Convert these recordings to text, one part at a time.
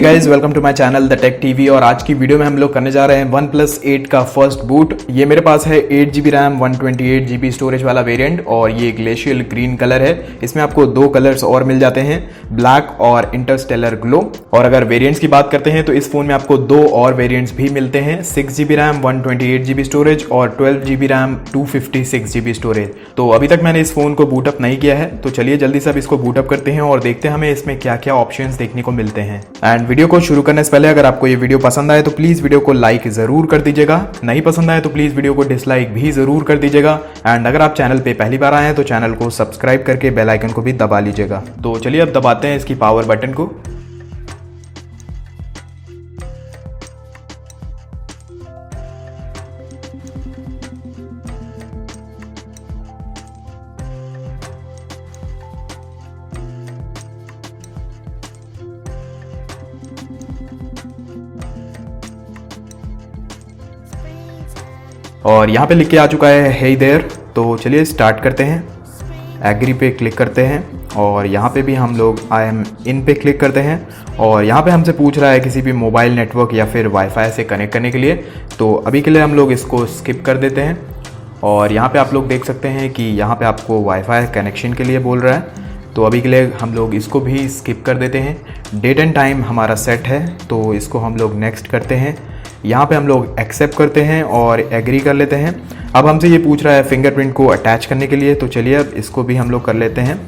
Guys, welcome to my channel the tech TV. और आज की वीडियो में हम लोग करने जा रहे हैं OnePlus 8 का फर्स्ट बूट। ये मेरे पास है 8GB रैम 128GB स्टोरेज वाला वेरिएंट और ये ग्लेशियल ग्रीन कलर है। इसमें आपको दो कलर्स और मिल जाते हैं, ब्लैक और इंटरस्टेलर ग्लो। और अगर वेरिएंट्स की बात करते हैं तो इस फोन में आपको दो और वेरिएंट्स भी मिलते हैं, 6GB रैम 128GB स्टोरेज और 12GB रैम 256GB स्टोरेज। तो अभी तक मैंने इस फोन को बूटअप नहीं किया है, तो चलिए जल्दी से अब इसको बूटअप करते हैं और देखते हैं हमें इसमें क्या क्या ऑप्शंस देखने को मिलते हैं। एंड वीडियो को शुरू करने से पहले अगर आपको ये वीडियो पसंद आए तो प्लीज वीडियो को लाइक जरूर कर दीजिएगा, नहीं पसंद आए तो प्लीज वीडियो को डिसलाइक भी जरूर कर दीजिएगा। एंड अगर आप चैनल पे पहली बार आए हैं तो चैनल को सब्सक्राइब करके बेल आइकन को भी दबा लीजिएगा। तो चलिए अब दबाते हैं इसकी पावर बटन को। और यहाँ पे लिख के आ चुका है हे देयर। तो चलिए स्टार्ट करते हैं। एग्री पे क्लिक करते हैं और यहाँ पे भी हम लोग आई एम इन पे क्लिक करते हैं और यहाँ पे हमसे पूछ रहा है किसी भी मोबाइल नेटवर्क या फिर वाईफाई से कनेक्ट करने के लिए। तो अभी के लिए हम लोग इसको स्किप कर देते हैं। और यहाँ पे आप लोग देख सकते हैं कि यहाँ पे आपको वाईफाई कनेक्शन के लिए बोल रहा है, तो अभी के लिए हम लोग इसको भी स्किप कर देते हैं। डेट एंड टाइम हमारा सेट है तो इसको हम लोग नेक्स्ट करते हैं। यहाँ पे हम लोग एक्सेप्ट करते हैं और एग्री कर लेते हैं। अब हमसे ये पूछ रहा है फिंगरप्रिंट को अटैच करने के लिए, तो चलिए अब इसको भी हम लोग कर लेते हैं।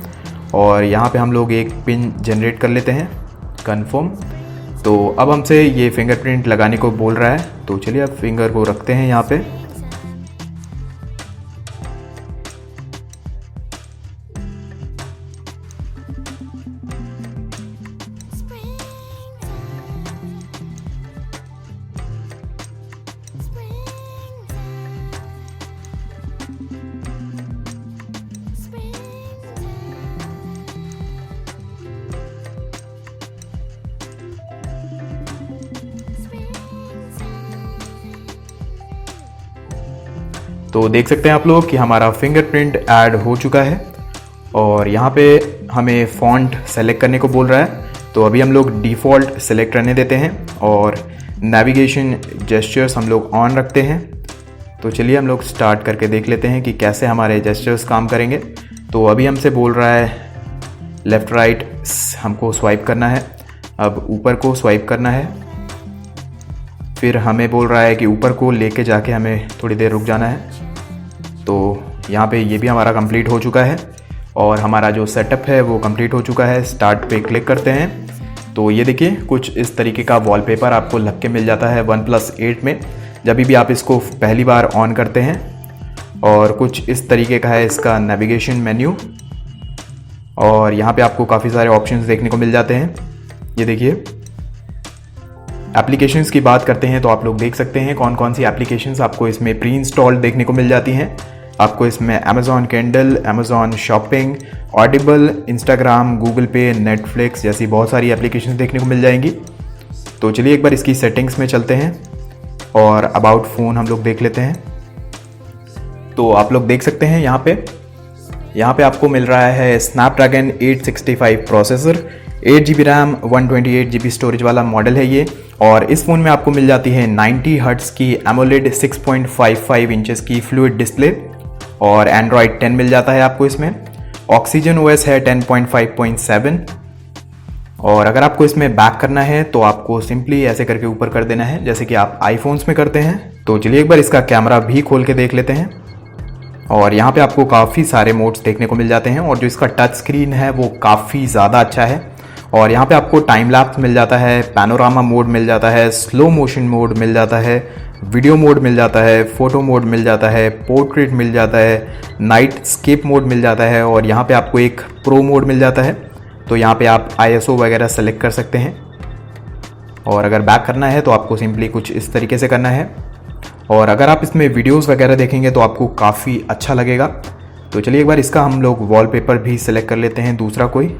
और यहाँ पे हम लोग एक पिन जनरेट कर लेते हैं, कन्फर्म। तो अब हमसे ये फिंगरप्रिंट लगाने को बोल रहा है, तो चलिए अब फिंगर को रखते हैं यहाँ पे। तो देख सकते हैं आप लोग कि हमारा फिंगरप्रिंट ऐड हो चुका है। और यहाँ पे हमें फॉन्ट सेलेक्ट करने को बोल रहा है, तो अभी हम लोग डिफ़ॉल्ट सेलेक्ट रहने देते हैं और नेविगेशन जेस्चर्स हम लोग ऑन रखते हैं। तो चलिए हम लोग स्टार्ट करके देख लेते हैं कि कैसे हमारे जेस्चर्स काम करेंगे। तो अभी हमसे बोल रहा है लेफ़्ट राइट हमको स्वाइप करना है, अब ऊपर को स्वाइप करना है। फिर हमें बोल रहा है कि ऊपर को लेके जाके हमें थोड़ी देर रुक जाना है। तो यहाँ पे ये भी हमारा कंप्लीट हो चुका है और हमारा जो सेटअप है वो कंप्लीट हो चुका है। स्टार्ट पे क्लिक करते हैं तो ये देखिए कुछ इस तरीके का वॉलपेपर आपको लग के मिल जाता है OnePlus 8 में जब भी आप इसको पहली बार ऑन करते हैं। और कुछ इस तरीके का है इसका नेविगेशन मेन्यू और यहाँ पे आपको काफ़ी सारे ऑप्शंस देखने को मिल जाते हैं। ये देखिए, एप्लीकेशंस की बात करते हैं तो आप लोग देख सकते हैं कौन कौन सी एप्लीकेशंस आपको इसमें प्री इंस्टॉल्ड देखने को मिल जाती हैं। आपको इसमें Amazon Kindle, Amazon shopping, Audible, Instagram, Google पे, नेटफ्लिक्स जैसी बहुत सारी एप्लीकेशंस देखने को मिल जाएंगी। तो चलिए एक बार इसकी सेटिंग्स में चलते हैं और अबाउट फ़ोन हम लोग देख लेते हैं। तो आप लोग देख सकते हैं यहाँ पे आपको मिल रहा है Snapdragon 865 processor, 8GB RAM 128GB storage वाला मॉडल है ये। और इस फ़ोन में आपको मिल जाती है 90 हर्ट्ज़ की एमोलेड 6.55 इंचेस की फ्लूइड डिस्प्ले और एंड्रॉयड 10 मिल जाता है आपको इसमें। ऑक्सीजन OS है 10.5.7। और अगर आपको इसमें बैक करना है तो आपको सिंपली ऐसे करके ऊपर कर देना है जैसे कि आप आईफोन्स में करते हैं। तो चलिए एक बार इसका कैमरा भी खोल के देख लेते हैं। और यहाँ पे आपको काफ़ी सारे मोड्स देखने को मिल जाते हैं और जो इसका टच स्क्रीन है वो काफ़ी ज़्यादा अच्छा है। और यहाँ पे आपको टाइम लैप्स मिल जाता है, पैनोरामा मोड मिल जाता है, स्लो मोशन मोड मिल जाता है, वीडियो मोड मिल जाता है, फ़ोटो मोड मिल जाता है, पोर्ट्रेट मिल जाता है, नाइट स्केप मोड मिल जाता है और यहाँ पे आपको एक प्रो मोड मिल जाता है। तो यहाँ पे आप ISO वगैरह सेलेक्ट कर सकते हैं। और अगर बैक करना है तो आपको सिंपली कुछ इस तरीके से करना है। और अगर आप इसमें वीडियोज़ वगैरह देखेंगे तो आपको काफ़ी अच्छा लगेगा। तो चलिए एक बार इसका हम लोग वॉलपेपर भी सिलेक्ट कर लेते हैं, दूसरा कोई।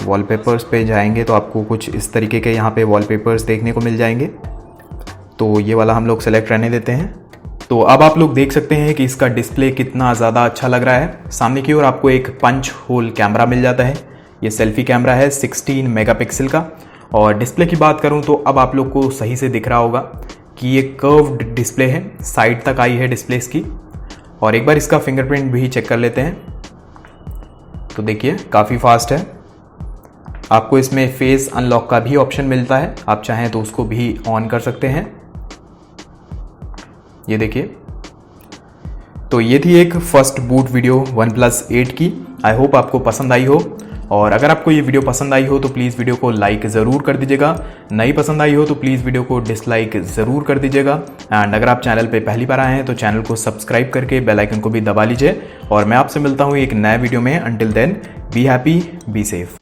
वॉलपेपर्स पे जाएंगे तो आपको कुछ इस तरीके के यहाँ पे वॉलपेपर्स देखने को मिल जाएंगे। तो ये वाला हम लोग सेलेक्ट रहने देते हैं। तो अब आप लोग देख सकते हैं कि इसका डिस्प्ले कितना ज़्यादा अच्छा लग रहा है। सामने की ओर आपको एक पंच होल कैमरा मिल जाता है। ये सेल्फी कैमरा है 16 मेगापिक्सल का और डिस्प्ले की बात करूं तो अब आप लोग को सही से दिख रहा होगा कि ये कर्व्ड डिस्प्ले है, साइड तक आई है डिस्प्ले इसकी। और एक बार इसका फिंगरप्रिंट भी चेक कर लेते हैं। तो देखिए काफ़ी फास्ट है। आपको इसमें फेस अनलॉक का भी ऑप्शन मिलता है, आप चाहें तो उसको भी ऑन कर सकते हैं। ये देखिए। तो ये थी एक फर्स्ट बूट वीडियो OnePlus 8 की। आई होप आपको पसंद आई हो, और अगर आपको ये वीडियो पसंद आई हो तो प्लीज़ वीडियो को लाइक ज़रूर कर दीजिएगा। नहीं पसंद आई हो तो प्लीज़ वीडियो को डिसलाइक ज़रूर कर दीजिएगा। एंड अगर आप चैनल पे पहली बार आए हैं तो चैनल को सब्सक्राइब करके बेल आइकन को भी दबा लीजिए। और मैं आपसे मिलता हूँ एक नए वीडियो में। Until then, be happy, be safe.